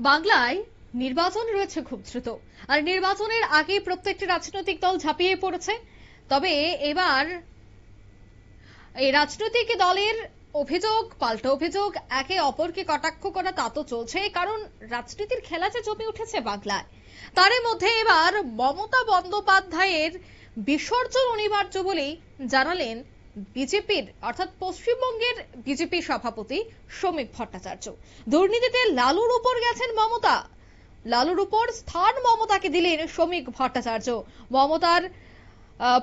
বাংলায় নির্বাচন রয়েছে খুব দ্রুত, আর নির্বাচনের আগে প্রত্যেকটি রাজনৈতিক দল ঝাঁপিয়ে পড়েছে। তবে এবার এই রাজনৈতিক দলের অভিযোগ পাল্টা অভিযোগ, একে অপরকে কটাক্ষ করা তা তো চলছে, কারণ রাজনীতির খেলা যে জমে উঠেছে বাংলায়। তারই মধ্যে এবার মমতা বন্দ্যোপাধ্যায়ের বিসর্জন অনিবার্য বলেই জানালেন বিজেপির অর্থাৎ পশ্চিমবঙ্গের বিজেপি সভাপতি শ্রমিক ভট্টাচার্য। দুর্নীতিতে লালুর উপর গেছেন মমতা, লালুর উপর স্থান মমতাকে দিলেন শ্রমিক ভট্টাচার্য। মমতার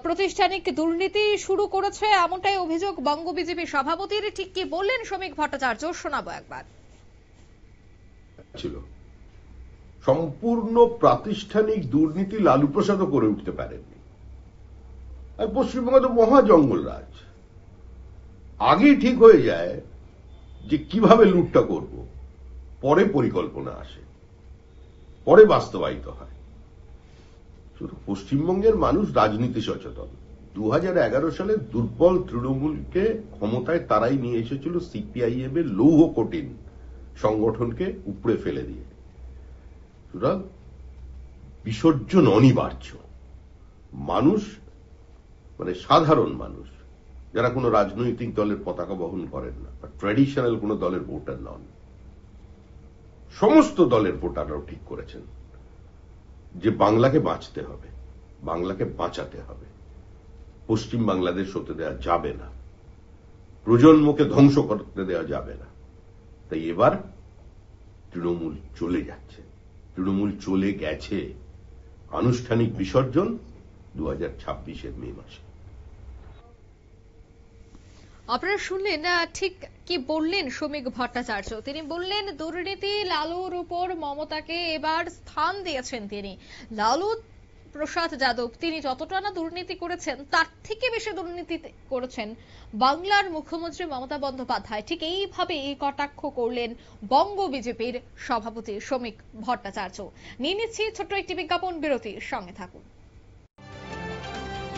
প্রতিষ্ঠানিক দুর্নীতি শুরু করেছে এমনটাই অভিযোগ বঙ্গ বিজেপি সভাপতির। ঠিক কি বললেন শ্রমিক ভট্টাচার্য, শোনাবো একবার। ছিল সম্পূর্ণ প্রাতিষ্ঠানিক দুর্নীতি লালু প্রসাদও করে উঠতে পারেননি। আর পশ্চিমবঙ্গে তো মহা জঙ্গল রাজ, আগেই ঠিক হয়ে যায় যে কিভাবে লুটটা করব, পরে পরিকল্পনা আসে, পরে বাস্তবায়িত হয়। শুধু পশ্চিমবঙ্গের মানুষ রাজনীতি সচেতন। 2011 সালে দুর্বল তৃণমূলকে ক্ষমতায় তারাই নিয়ে এসেছিল সিপিআইএম এর লৌহ কঠিন সংগঠনকে উপড়ে ফেলে দিয়ে। সুতরাং বিসর্জন অনিবার্য। মানুষ মানে সাধারণ মানুষ যারা কোনো রাজনৈতিক দলের পতাকা বহন করেন না বা ট্র্যাডিশনাল কোনো দলের ভোটার নন, সমস্ত দলের ভোটাররাও ঠিক করেছেন যে বাংলাকে বাঁচতে হবে, বাংলাকে বাঁচাতে হবে, পশ্চিম বাংলাদেশ হতে দেওয়া যাবে না, প্রজন্মকে ধ্বংস করতে দেওয়া যাবে না। তাই এবার তৃণমূল চলে যাচ্ছে, তৃণমূল চলে গেছে। আনুষ্ঠানিক বিসর্জন 2026-এর মে মাসে। আপনারা শুনলেন ঠিক কি বললেন শ্রমিক ভট্টাচার্য। তিনি বললেন দুর্নীতি লালুর উপর মমতাকে এবার স্থান দিয়েছেন তিনি। লালু প্রসাদ যাদব তিনি যতটা না দুর্নীতি করেছেন তার থেকে বেশি দুর্নীতি করেছেন বাংলার মুখ্যমন্ত্রী মমতা বন্দ্যোপাধ্যায়। ঠিক এইভাবে কটাক্ষ করলেন বঙ্গ বিজেপির সভাপতি শ্রমিক ভট্টাচার্য। নিয়ে নিচ্ছি ছোট্ট একটি বিজ্ঞাপন বিরতি, সঙ্গে থাকুন।